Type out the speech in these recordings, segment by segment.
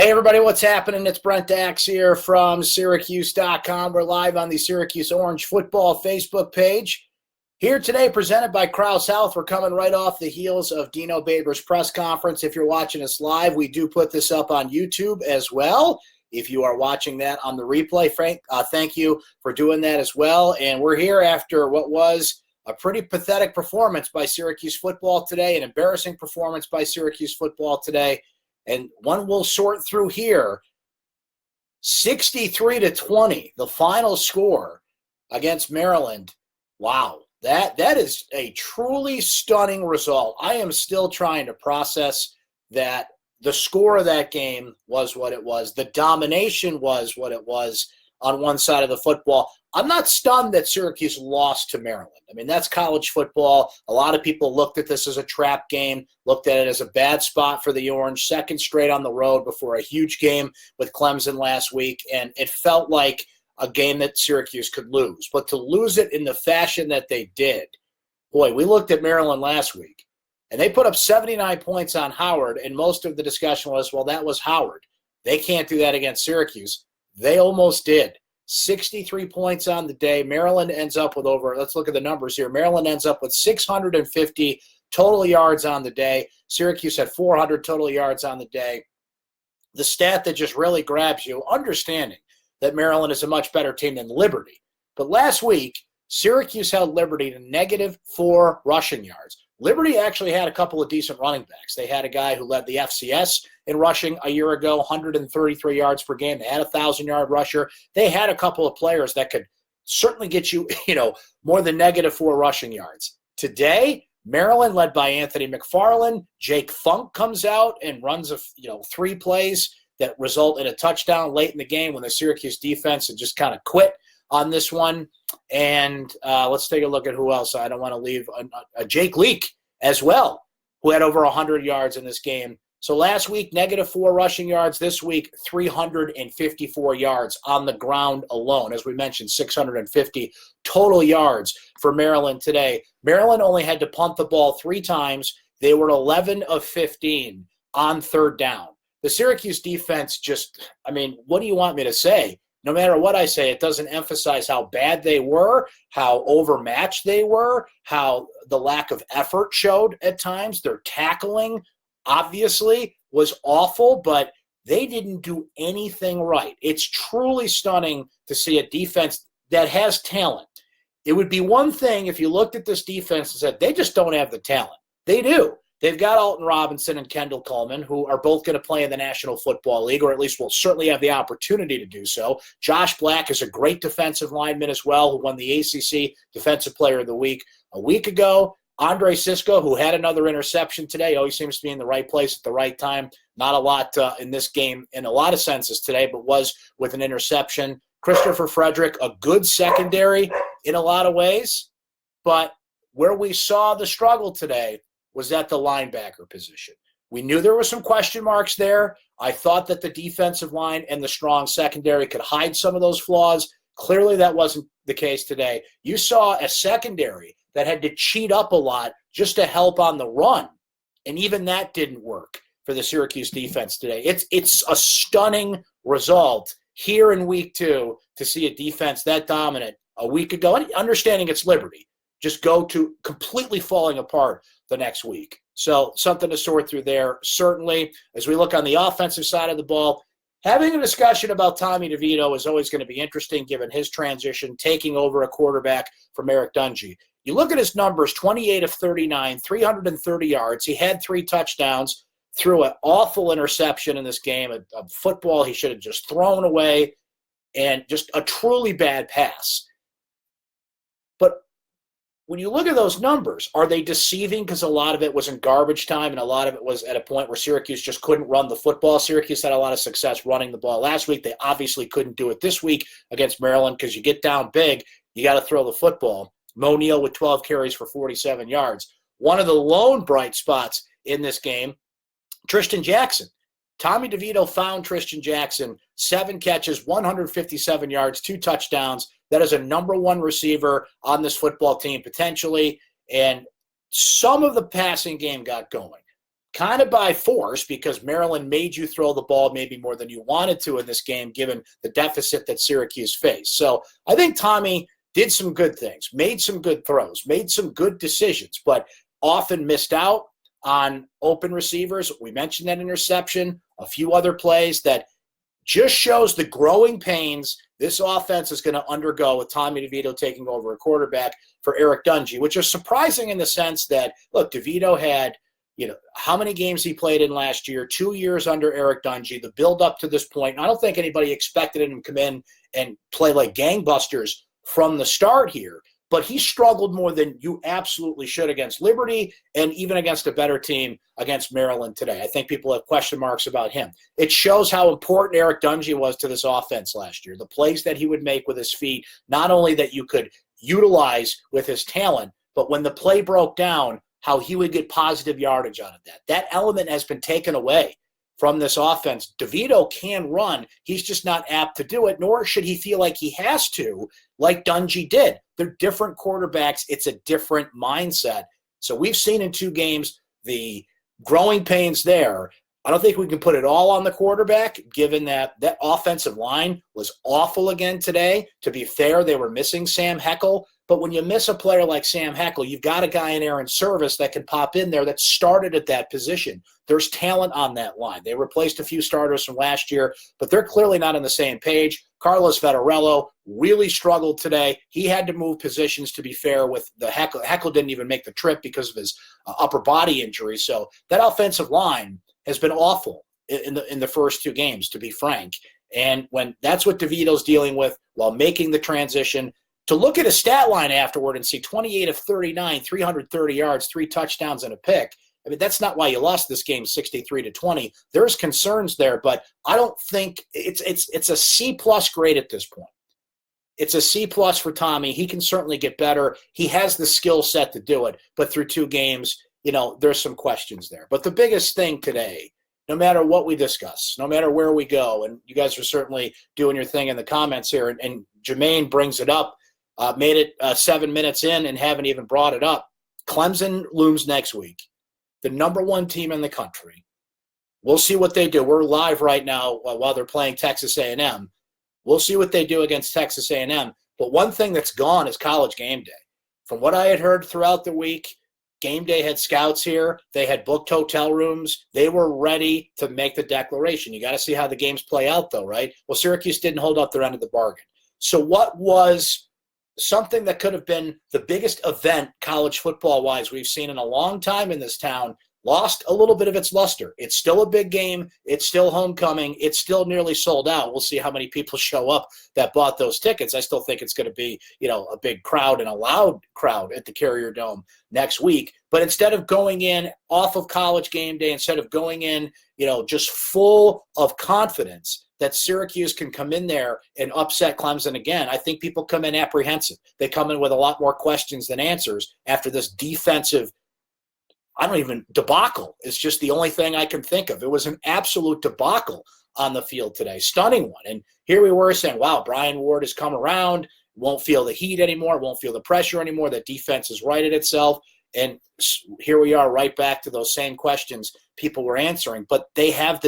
Hey, everybody, what's happening? It's Brent Axe here from syracuse.com. We're live on the Syracuse Orange Football Facebook page. Here today, presented by Krause Health. We're coming right off the heels of Dino Baber's press conference. If you're watching us live, we do put this up on YouTube as well. If you are watching that on the replay, Frank, thank you for doing that as well. And we're here after what was a pretty pathetic performance by Syracuse football today, an embarrassing performance by Syracuse football today. And one we'll sort through here. 63-20, the final score against Maryland. Wow, that is a truly stunning result. I am still trying to process that the score of that game was what it was. The domination was what it was on one side of the football. I'm not stunned that Syracuse lost to Maryland. I mean, that's college football. A lot of people looked at this as a trap game, looked at it as a bad spot for the Orange, second straight on the road before a huge game with Clemson last week, and it felt like a game that Syracuse could lose. But to lose it in the fashion that they did, boy, we looked at Maryland last week, and they put up 79 points on Howard, and most of the discussion was, well, that was Howard. They can't do that against Syracuse. They almost did. 63 points on the day. Maryland ends up with let's look at the numbers here. Maryland ends up with 650 total yards on the day. Syracuse had 400 total yards on the day. The stat that just really grabs you, understanding that Maryland is a much better team than Liberty. But last week, Syracuse held Liberty to -4 rushing yards. Liberty actually had a couple of decent running backs. They had a guy who led the FCS in rushing a year ago, 133 yards per game. They had a 1,000-yard rusher. They had a couple of players that could certainly get you, more than -4 rushing yards. Today, Maryland, led by Anthony McFarland, Jake Funk comes out and runs 3 plays that result in a touchdown late in the game when the Syracuse defense had just kind of quit on this one. And let's take a look at who else. I don't want to leave Jake Leak as well, who had over 100 yards in this game. So last week, -4 rushing yards. This week, 354 yards on the ground alone. As we mentioned, 650 total yards for Maryland today. Maryland only had to punt the ball 3 times. They were 11 of 15 on third down. The Syracuse defense what do you want me to say? No matter what I say, it doesn't emphasize how bad they were, how overmatched they were, how the lack of effort showed at times. Their tackling, obviously, was awful, but they didn't do anything right. It's truly stunning to see a defense that has talent. It would be one thing if you looked at this defense and said, they just don't have the talent. They do. They've got Alton Robinson and Kendall Coleman, who are both going to play in the National Football League, or at least will certainly have the opportunity to do so. Josh Black is a great defensive lineman as well, who won the ACC Defensive Player of the Week a week ago. Andre Sisco, who had another interception today, always seems to be in the right place at the right time. Not a lot in this game in a lot of senses today, but was with an interception. Christopher Frederick, a good secondary in a lot of ways. But where we saw the struggle today was at the linebacker position. We knew there were some question marks there. I thought that the defensive line and the strong secondary could hide some of those flaws. Clearly that wasn't the case today. You saw a secondary that had to cheat up a lot just to help on the run, and even that didn't work for the Syracuse defense today. It's a stunning result here in week 2 to see a defense that dominant a week ago, and understanding it's Liberty, just go to completely falling apart the next week. So something to sort through there. Certainly, as we look on the offensive side of the ball, having a discussion about Tommy DeVito is always going to be interesting given his transition, taking over a quarterback from Eric Dungy. You look at his numbers, 28 of 39, 330 yards. He had 3 touchdowns, threw an awful interception in this game, a football he should have just thrown away, and just a truly bad pass. But when you look at those numbers, are they deceiving because a lot of it was in garbage time and a lot of it was at a point where Syracuse just couldn't run the football? Syracuse had a lot of success running the ball last week. They obviously couldn't do it this week against Maryland because you get down big, you got to throw the football. Mo Neal with 12 carries for 47 yards. One of the lone bright spots in this game, Tristan Jackson. Tommy DeVito found Tristan Jackson, 7 catches, 157 yards, 2 touchdowns. That is a number 1 receiver on this football team potentially, and some of the passing game got going. kind of by force because Maryland made you throw the ball maybe more than you wanted to in this game, given the deficit that Syracuse faced. So I think Tommy did some good things, made some good throws, made some good decisions, but often missed out on open receivers. We mentioned that interception, a few other plays that just shows the growing pains this offense is going to undergo with Tommy DeVito taking over a quarterback for Eric Dungey, which is surprising in the sense that, look, DeVito had, how many games he played in last year, 2 years under Eric Dungey, the build up to this point. And I don't think anybody expected him to come in and play like gangbusters from the start here, but he struggled more than you absolutely should against Liberty and even against a better team against Maryland today. I think people have question marks about him. It shows how important Eric Dungey was to this offense last year. The plays that he would make with his feet, not only that you could utilize with his talent, but when the play broke down, how he would get positive yardage out of that. That element has been taken away from this offense. DeVito can run. He's just not apt to do it, nor should he feel like he has to, like Dungey did. They're different quarterbacks. It's a different mindset. So we've seen in 2 games the growing pains there. I don't think we can put it all on the quarterback, given that that offensive line was awful again today. To be fair, they were missing Sam Heckel. But when you miss a player like Sam Heckel, you've got a guy in Aaron Service that can pop in there that started at that position. There's talent on that line. They replaced a few starters from last year, but they're clearly not on the same page. Carlos Vettorello really struggled today. He had to move positions, to be fair, with the Heckel. Heckel didn't even make the trip because of his upper body injury. So that offensive line has been awful in the first 2 games, to be frank. And when that's what DeVito's dealing with while making the transition, to look at a stat line afterward and see 28 of 39, 330 yards, 3 touchdowns and a pick. I mean, that's not why you lost this game 63-20. There's concerns there, but I don't think it's a C+ grade at this point. It's a C+ for Tommy. He can certainly get better. He has the skill set to do it, but through 2 games, there's some questions there. But the biggest thing today, no matter what we discuss, no matter where we go, and you guys are certainly doing your thing in the comments here, and Jermaine brings it up, made it 7 minutes in and haven't even brought it up. Clemson looms next week, the number 1 team in the country. We'll see what they do. We're live right now while they're playing Texas A&M. We'll see what they do against Texas A&M. But one thing that's gone is College game day. From what I had heard throughout the week, game day had scouts here. They had booked hotel rooms. They were ready to make the declaration. You got to see how the games play out, though, right? Well, Syracuse didn't hold up their end of the bargain. So what was something that could have been the biggest event college football-wise we've seen in a long time in this town lost a little bit of its luster. It's still a big game. It's still homecoming. It's still nearly sold out. We'll see how many people show up that bought those tickets. I still think it's going to be, a big crowd and a loud crowd at the Carrier Dome next week. But instead of going in off of College game day, instead of going in, just full of confidence that Syracuse can come in there and upset Clemson again, I think people come in apprehensive. They come in with a lot more questions than answers after this defensive debacle is just the only thing I can think of. It was an absolute debacle on the field today, stunning one. And here we were saying, wow, Brian Ward has come around, won't feel the heat anymore, won't feel the pressure anymore, that defense has righted itself. And here we are right back to those same questions people were answering. But they have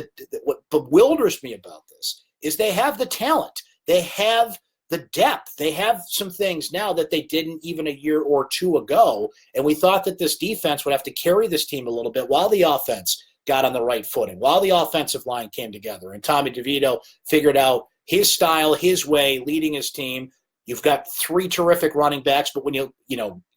what bewilders me about this is they have the talent. They have the depth. They have some things now that they didn't even a year or 2 ago. And we thought that this defense would have to carry this team a little bit while the offense got on the right footing, while the offensive line came together. And Tommy DeVito figured out his style, his way, leading his team. You've got 3 terrific running backs, but when you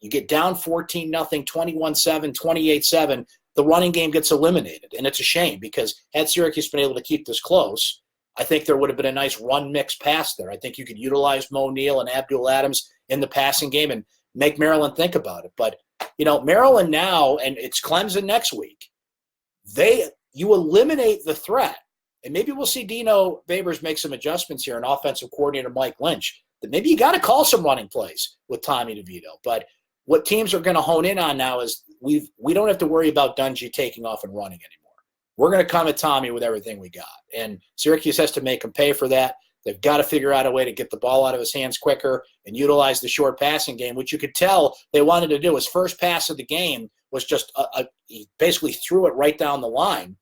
get down 14-0, 21-7, 28-7, the running game gets eliminated. And it's a shame because had Syracuse been able to keep this close, I think there would have been a nice run mix pass there. I think you could utilize Mo Neal and Abdul Adams in the passing game and make Maryland think about it. But, Maryland now, and it's Clemson next week, you eliminate the threat. And maybe we'll see Dino Babers make some adjustments here and offensive coordinator Mike Lynch. That maybe you got to call some running plays with Tommy DeVito. But what teams are going to hone in on now is we don't have to worry about Dungey taking off and running anymore. We're going to come at Tommy with everything we got. And Syracuse has to make him pay for that. They've got to figure out a way to get the ball out of his hands quicker and utilize the short passing game, which you could tell they wanted to do. His first pass of the game was just he basically threw it right down the line,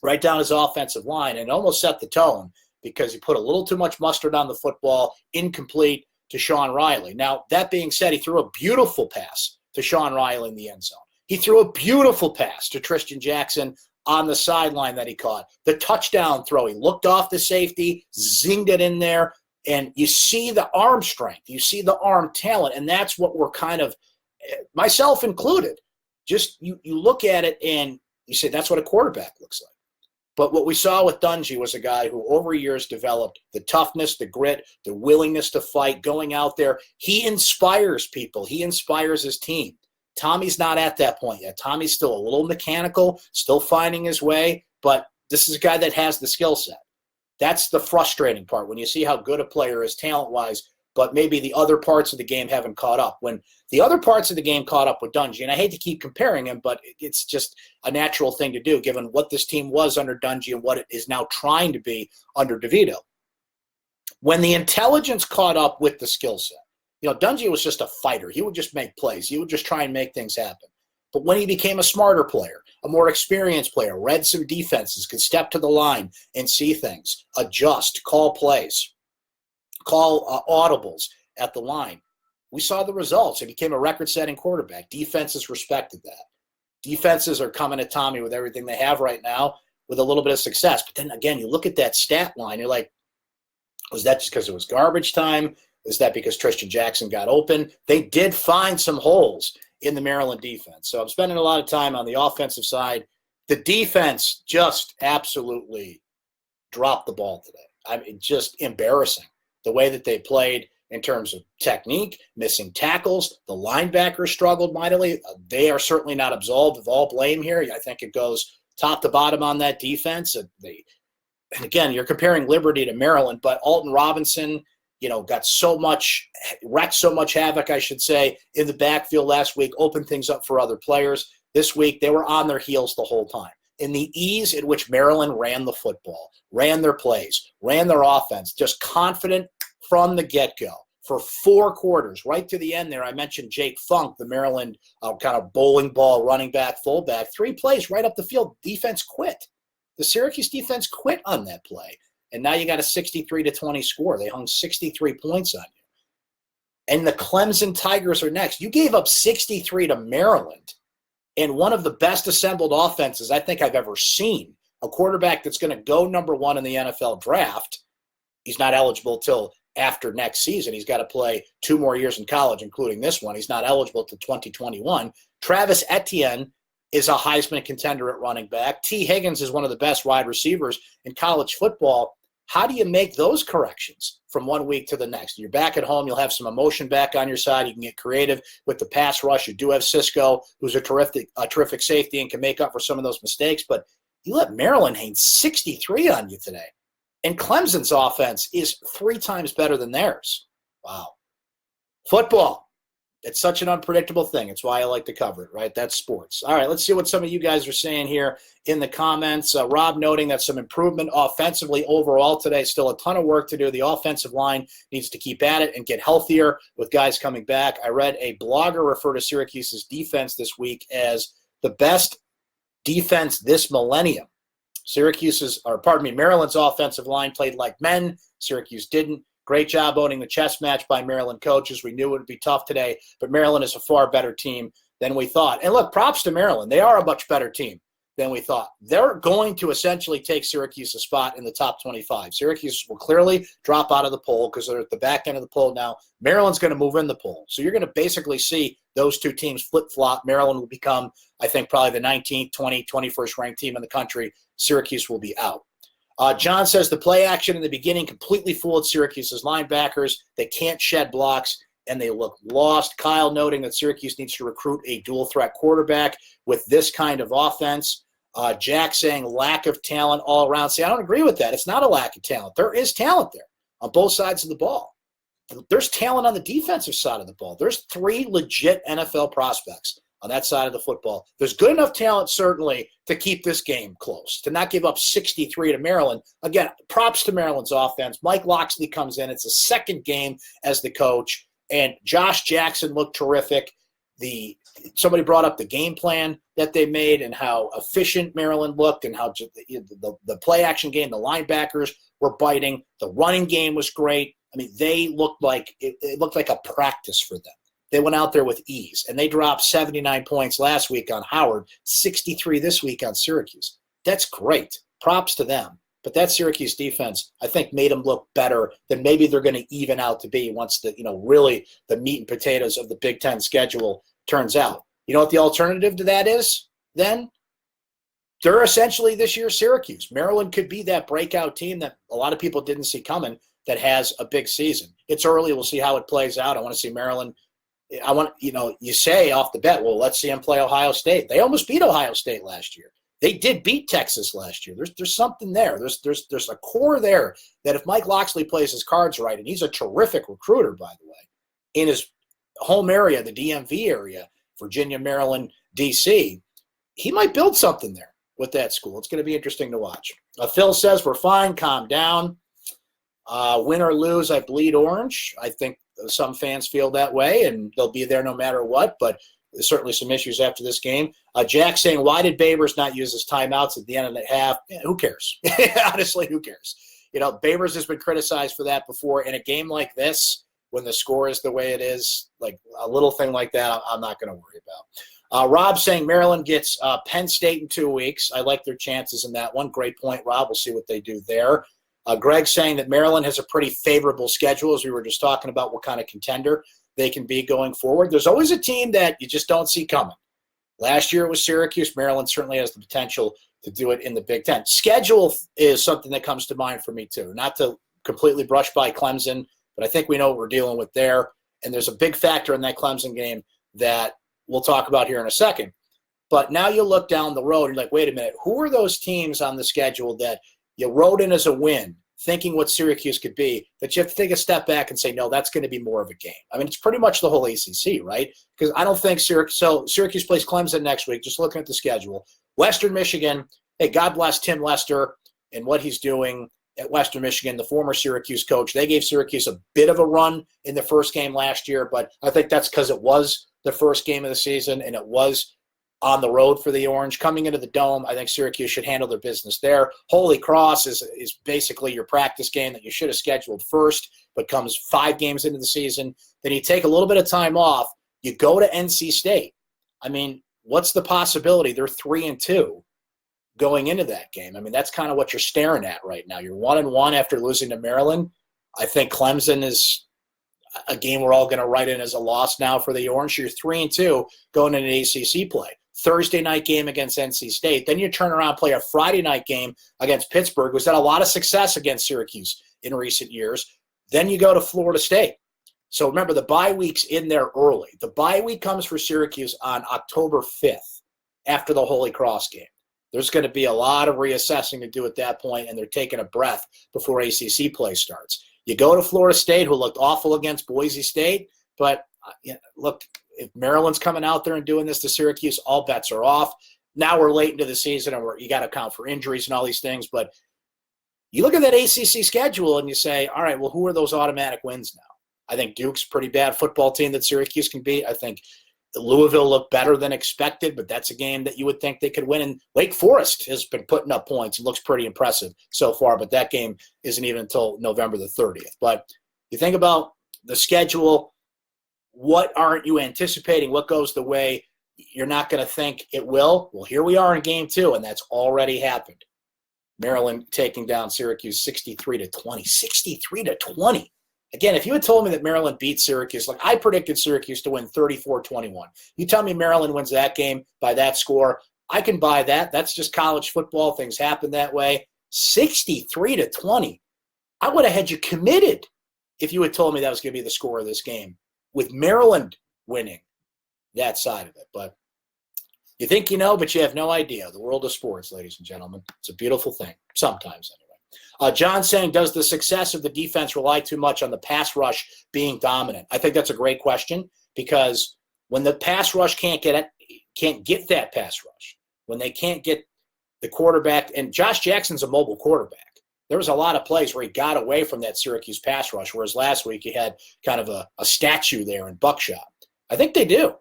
right down his offensive line, and almost set the tone because he put a little too much mustard on the football, incomplete to Sean Riley. Now, that being said, he threw a beautiful pass to Sean Riley in the end zone. He threw a beautiful pass to Tristan Jackson on the sideline that he caught. The touchdown throw, he looked off the safety, zinged it in there, and you see the arm strength. You see the arm talent, and that's what we're kind of, myself included, just you look at it and you say that's what a quarterback looks like. But what we saw with Dungy was a guy who over years developed the toughness, the grit, the willingness to fight, going out there. He inspires people. He inspires his team. Tommy's not at that point yet. Tommy's still a little mechanical, still finding his way, but this is a guy that has the skill set. That's the frustrating part when you see how good a player is talent-wise, but maybe the other parts of the game haven't caught up. When the other parts of the game caught up with Dungy, and I hate to keep comparing him, but it's just a natural thing to do given what this team was under Dungy and what it is now trying to be under DeVito. When the intelligence caught up with the skill set, Dungy was just a fighter. He would just make plays. He would just try and make things happen. But when he became a smarter player, a more experienced player, read some defenses, could step to the line and see things, adjust, call plays, call audibles at the line, we saw the results. He became a record-setting quarterback. Defenses respected that. Defenses are coming at Tommy with everything they have right now with a little bit of success. But then, again, you look at that stat line, you're like, was that just because it was garbage time? Is that because Tristan Jackson got open? They did find some holes in the Maryland defense. So I'm spending a lot of time on the offensive side. The defense just absolutely dropped the ball today. I mean, just embarrassing the way that they played in terms of technique, missing tackles. The linebackers struggled mightily. They are certainly not absolved of all blame here. I think it goes top to bottom on that defense. And again, you're comparing Liberty to Maryland, but Alton Robinson, got wrecked so much havoc, I should say, in the backfield last week, opened things up for other players. This week, they were on their heels the whole time. In the ease in which Maryland ran the football, ran their plays, ran their offense, just confident from the get-go for 4 quarters, right to the end there. I mentioned Jake Funk, the Maryland kind of bowling ball running back, fullback. 3 plays right up the field. Defense quit. The Syracuse defense quit on that play. And now you got a 63-20 score. They hung 63 points on you. And the Clemson Tigers are next. You gave up 63 to Maryland in one of the best assembled offenses I think I've ever seen. A quarterback that's going to go number 1 in the NFL draft. He's not eligible till after next season. He's got to play 2 more years in college, including this one. He's not eligible till 2021. Travis Etienne is a Heisman contender at running back. T. Higgins is one of the best wide receivers in college football. How do you make those corrections from one week to the next? You're back at home. You'll have some emotion back on your side. You can get creative with the pass rush. You do have Cisco, who's a terrific safety and can make up for some of those mistakes. But you let Maryland hang 63 on you today. And Clemson's offense is 3 times better than theirs. Wow. Football. It's such an unpredictable thing. It's why I like to cover it, right? That's sports. All right, let's see what some of you guys are saying here in the comments. Rob noting that some improvement offensively overall today. Still a ton of work to do. The offensive line needs to keep at it and get healthier with guys coming back. I read a blogger refer to Syracuse's defense this week as the best defense this millennium. Maryland's offensive line played like men. Syracuse didn't. Great job owning the chess match by Maryland coaches. We knew it would be tough today, but Maryland is a far better team than we thought. And look, props to Maryland. They are a much better team than we thought. They're going to essentially take Syracuse a spot in the top 25. Syracuse will clearly drop out of the poll because they're at the back end of the poll now. Maryland's going to move in the poll. So you're going to basically see those 2 teams flip-flop. Maryland will become, I think, probably the 19th, 21st ranked team in the country. Syracuse will be out. John says the play action in the beginning completely fooled Syracuse's linebackers. They can't shed blocks, and they look lost. Kyle noting that Syracuse needs to recruit a dual-threat quarterback with this kind of offense. Jack saying lack of talent all around. See, I don't agree with that. It's not a lack of talent. There is talent there on both sides of the ball. There's talent on the defensive side of the ball. There's 3 legit NFL prospects on that side of the football. There's good enough talent, certainly, to keep this game close, to not give up 63 to Maryland. Again, props to Maryland's offense. Mike Locksley comes in. It's a second game as the coach, and Josh Jackson looked terrific. somebody brought up the game plan that they made and how efficient Maryland looked and how the play action game, the linebackers were biting. The running game was great. I mean, they looked like it looked like a practice for them. They went out there with ease, and they dropped 79 points last week on Howard, 63 this week on Syracuse. That's great. Props to them. But that Syracuse defense, I think, made them look better than maybe they're going to even out to be once really the meat and potatoes of the Big Ten schedule turns out. You know what the alternative to that is then? They're essentially this year's Syracuse. Maryland could be that breakout team that a lot of people didn't see coming that has a big season. It's early. We'll see how it plays out. I want to see Maryland. You say off the bat, well, let's see them play Ohio State. They almost beat Ohio State last year. They did beat Texas last year. There's something there. There's a core there that if Mike Loxley plays his cards right, and he's a terrific recruiter, by the way, in his home area, the DMV area, Virginia, Maryland, D.C., he might build something there with that school. It's going to be interesting to watch. Phil says, we're fine, calm down. Win or lose, I bleed orange. I think some fans feel that way, and they'll be there no matter what, but there's certainly some issues after this game. Jack saying, why did Babers not use his timeouts at the end of the half? Yeah, who cares? Honestly, who cares? Babers has been criticized for that before. In a game like this, when the score is the way it is, like a little thing like that, I'm not going to worry about. Rob saying Maryland gets Penn State in 2 weeks. I like their chances in that one. Great point, Rob. We'll see what they do there. Greg saying that Maryland has a pretty favorable schedule, as we were just talking about what kind of contender they can be going forward. There's always a team that you just don't see coming. Last year it was Syracuse. Maryland certainly has the potential to do it in the Big Ten. Schedule is something that comes to mind for me too. Not to completely brush by Clemson, but I think we know what we're dealing with there. And there's a big factor in that Clemson game that we'll talk about here in a second. But now you look down the road and you're like, wait a minute, who are those teams on the schedule that you wrote in as a win, thinking what Syracuse could be, that you have to take a step back and say, no, that's going to be more of a game. I mean, it's pretty much the whole ACC, right? Because I don't think Syracuse plays Clemson next week, just looking at the schedule. Western Michigan, hey, God bless Tim Lester and what he's doing at Western Michigan, the former Syracuse coach. They gave Syracuse a bit of a run in the first game last year, but I think that's because it was the first game of the season and it was on the road for the Orange. Coming into the Dome, I think Syracuse should handle their business there. Holy Cross is basically your practice game that you should have scheduled first, but comes 5 games into the season. Then you take a little bit of time off. You go to NC State. I mean, what's the possibility? They're 3-2 going into that game. I mean, that's kind of what you're staring at right now. You're 1-1 after losing to Maryland. I think Clemson is a game we're all going to write in as a loss now for the Orange. You're 3-2 going into an ACC play. Thursday night game against NC State. Then you turn around and play a Friday night game against Pittsburgh, who's had a lot of success against Syracuse in recent years. Then you go to Florida State. So remember, the bye week's in there early. The bye week comes for Syracuse on October 5th after the Holy Cross game. There's going to be a lot of reassessing to do at that point, and they're taking a breath before ACC play starts. You go to Florida State, who looked awful against Boise State, but look, if Maryland's coming out there and doing this to Syracuse, all bets are off. Now we're late into the season, and you got to account for injuries and all these things. But you look at that ACC schedule and you say, all right, well, who are those automatic wins now? I think Duke's a pretty bad football team that Syracuse can beat. I think Louisville looked better than expected, but that's a game that you would think they could win. And Wake Forest has been putting up points and looks pretty impressive so far, but that game isn't even until November the 30th. But you think about the schedule. What aren't you anticipating? What goes the way you're not going to think it will? Well, here we are in game 2, and that's already happened. Maryland taking down Syracuse 63-20. 63-20. Again, if you had told me that Maryland beat Syracuse, like I predicted Syracuse to win 34-21. You tell me Maryland wins that game by that score, I can buy that. That's just college football. Things happen that way. 63-20. I would have had you committed if you had told me that was going to be the score of this game, with Maryland winning that side of it. But you think you know, but you have no idea. The world of sports, ladies and gentlemen. It's a beautiful thing, sometimes anyway. John saying, does the success of the defense rely too much on the pass rush being dominant? I think that's a great question, because when the pass rush can't get that pass rush, when they can't get the quarterback, and Josh Jackson's a mobile quarterback. There was a lot of plays where he got away from that Syracuse pass rush, whereas last week he had kind of a statue there in Buckshot. I think they do.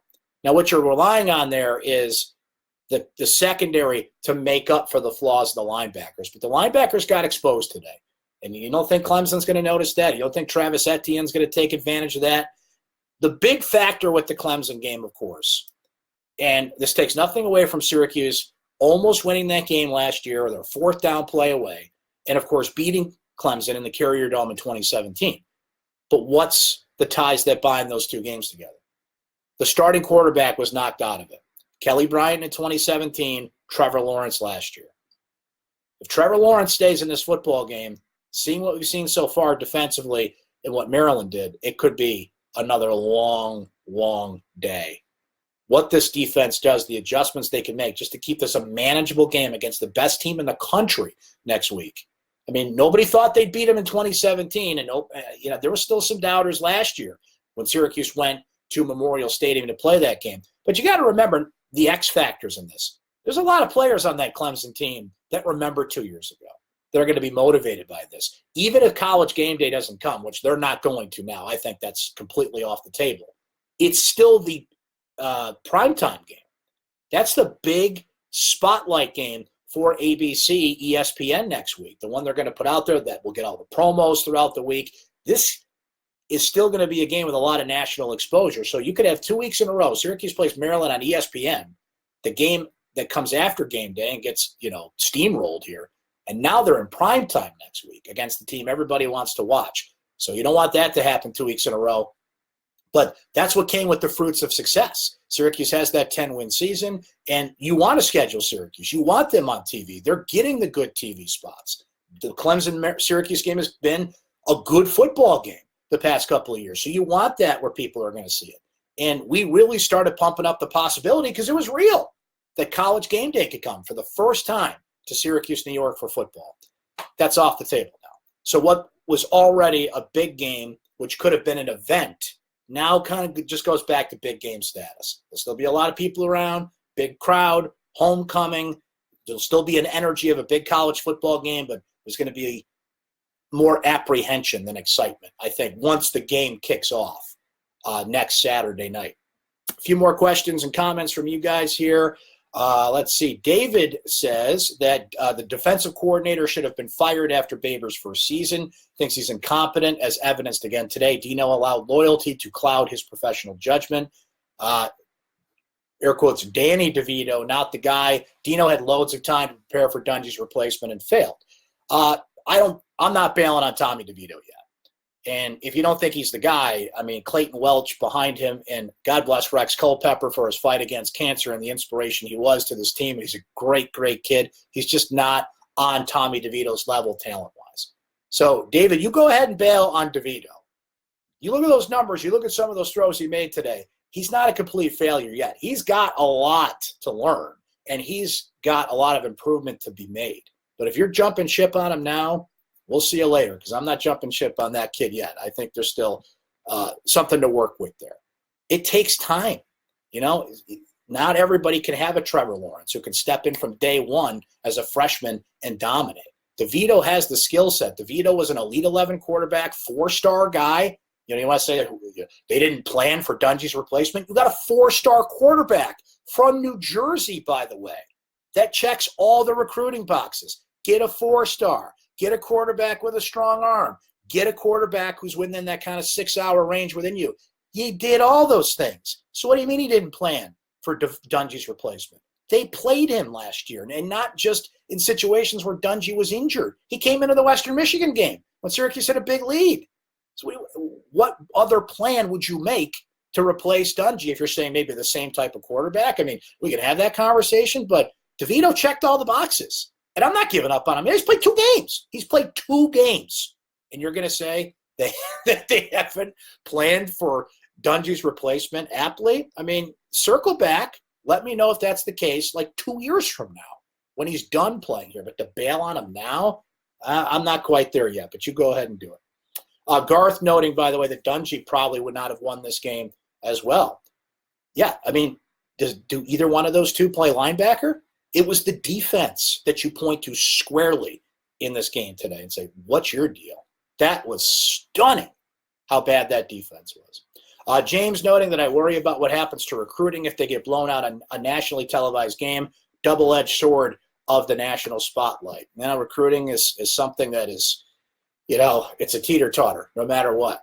Now, what you're relying on there is the secondary to make up for the flaws of the linebackers. But the linebackers got exposed today. And you don't think Clemson's going to notice that? You don't think Travis Etienne's going to take advantage of that? The big factor with the Clemson game, of course, and this takes nothing away from Syracuse almost winning that game last year, their fourth down play away, and, of course, beating Clemson in the Carrier Dome in 2017. But what's the ties that bind those two games together? The starting quarterback was knocked out of it. Kelly Bryant in 2017, Trevor Lawrence last year. If Trevor Lawrence stays in this football game, seeing what we've seen so far defensively and what Maryland did, it could be another long, long day. What this defense does, the adjustments they can make just to keep this a manageable game against the best team in the country next week. I mean, nobody thought they'd beat them in 2017, and there were still some doubters last year when Syracuse went to Memorial Stadium to play that game. But you got to remember the X factors in this. There's a lot of players on that Clemson team that remember 2 years ago. They're going to be motivated by this. Even if College game day doesn't come, which they're not going to now, I think that's completely off the table. It's still the primetime game. That's the big spotlight game for ABC, ESPN next week, the one they're going to put out there that will get all the promos throughout the week. This is still going to be a game with a lot of national exposure. So you could have 2 weeks in a row. Syracuse plays Maryland on ESPN, the game that comes after game day and gets, steamrolled here. And now they're in prime time next week against the team everybody wants to watch. So you don't want that to happen 2 weeks in a row. But that's what came with the fruits of success. Syracuse has that 10-win season, and you want to schedule Syracuse. You want them on TV. They're getting the good TV spots. The Clemson-Syracuse game has been a good football game the past couple of years. So you want that where people are going to see it. And we really started pumping up the possibility because it was real that College game day could come for the first time to Syracuse, New York for football. That's off the table now. So what was already a big game, which could have been an event, now kind of just goes back to big game status. There'll still be a lot of people around, big crowd, homecoming. There'll still be an energy of a big college football game, but there's going to be more apprehension than excitement, I think, once the game kicks off next Saturday night. A few more questions and comments from you guys here. Let's see. David says that the defensive coordinator should have been fired after Baber's first season. Thinks he's incompetent, as evidenced again today. Dino allowed loyalty to cloud his professional judgment. Air quotes, Danny DeVito, not the guy. Dino had loads of time to prepare for Dungy's replacement and failed. I'm not bailing on Tommy DeVito yet. And if you don't think he's the guy, I mean, Clayton Welch behind him, and God bless Rex Culpepper for his fight against cancer and the inspiration he was to this team. He's a great, great kid. He's just not on Tommy DeVito's level talent-wise. So, David, you go ahead and bail on DeVito. You look at those numbers. You look at some of those throws he made today. He's not a complete failure yet. He's got a lot to learn, and he's got a lot of improvement to be made. But if you're jumping ship on him now, we'll see you later, because I'm not jumping ship on that kid yet. I think there's still something to work with there. It takes time. Not everybody can have a Trevor Lawrence who can step in from day one as a freshman and dominate. DeVito has the skill set. DeVito was an Elite 11 quarterback, 4-star guy. You want to say that they didn't plan for Dungy's replacement? You got a 4-star quarterback from New Jersey, by the way. That checks all the recruiting boxes. Get a 4-star. Get a quarterback with a strong arm. Get a quarterback who's within that kind of 6-hour range within you. He did all those things. So what do you mean he didn't plan for Dungy's replacement? They played him last year, and not just in situations where Dungy was injured. He came into the Western Michigan game when Syracuse had a big lead. So what other plan would you make to replace Dungy if you're saying maybe the same type of quarterback? I mean, we can have that conversation, but DeVito checked all the boxes. And I'm not giving up on him. He's played 2 games. He's played 2 games. And you're going to say that they haven't planned for Dungy's replacement aptly? I mean, circle back. Let me know if that's the case like 2 years from now when he's done playing here. But to bail on him now, I'm not quite there yet. But you go ahead and do it. Garth noting, by the way, that Dungy probably would not have won this game as well. Yeah, I mean, do either one of those two play linebacker? It was the defense that you point to squarely in this game today and say, what's your deal? That was stunning how bad that defense was. James noting that I worry about what happens to recruiting if they get blown out on a nationally televised game. Double-edged sword of the national spotlight. Now, recruiting is something that is, it's a teeter-totter no matter what.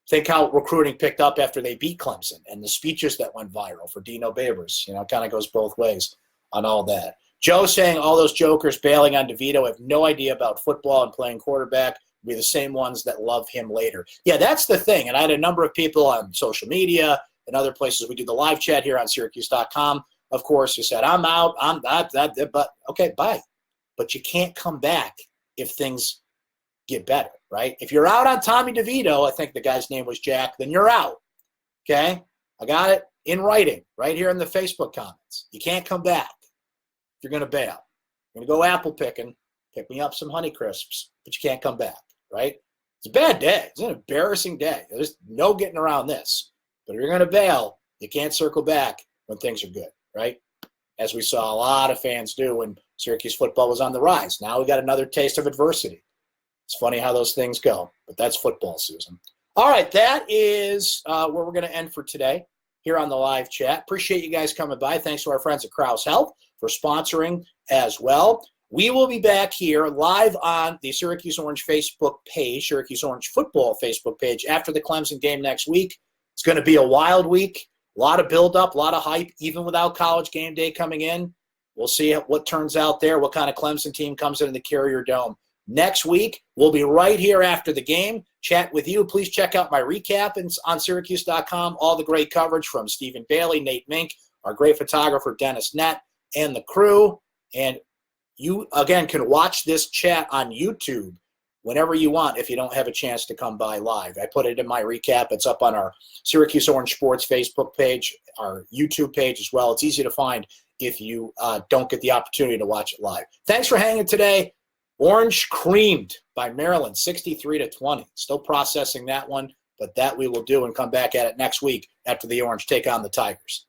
Think how recruiting picked up after they beat Clemson and the speeches that went viral for Dino Babers. Kind of goes both ways on all that. Joe saying all those jokers bailing on DeVito have no idea about football and playing quarterback will be the same ones that love him later. Yeah, that's the thing. And I had a number of people on social media and other places. We do the live chat here on syracuse.com, of course, who said, I'm out, I'm that, but okay, bye. But you can't come back if things get better, right? If you're out on Tommy DeVito, I think the guy's name was Jack, then you're out, okay? I got it in writing right here in the Facebook comments. You can't come back if you're going to bail. You're going to go apple picking, pick me up some Honeycrisps, but you can't come back, right? It's a bad day. It's an embarrassing day. There's no getting around this. But if you're going to bail, you can't circle back when things are good, right? As we saw a lot of fans do when Syracuse football was on the rise. Now we got another taste of adversity. It's funny how those things go, but that's football, Susan. All right, that is where we're going to end for today here on the live chat. Appreciate you guys coming by. Thanks to our friends at Krause Health for sponsoring as well. We will be back here live on the Syracuse Orange Facebook page, Syracuse Orange football Facebook page, after the Clemson game next week. It's going to be a wild week, a lot of build-up, a lot of hype, even without College game day coming in. We'll see what turns out there, what kind of Clemson team comes into the Carrier Dome. Next week, we'll be right here after the game, chat with you. Please check out my recap on syracuse.com, all the great coverage from Stephen Bailey, Nate Mink, our great photographer, Dennis Nett, and the crew. And you, again, can watch this chat on YouTube whenever you want if you don't have a chance to come by live. I put it in my recap. It's up on our Syracuse Orange Sports Facebook page, our YouTube page as well. It's easy to find if you don't get the opportunity to watch it live. Thanks for hanging today. Orange creamed by Maryland, 63-20. Still processing that one, but that we will do and come back at it next week after the Orange take on the Tigers.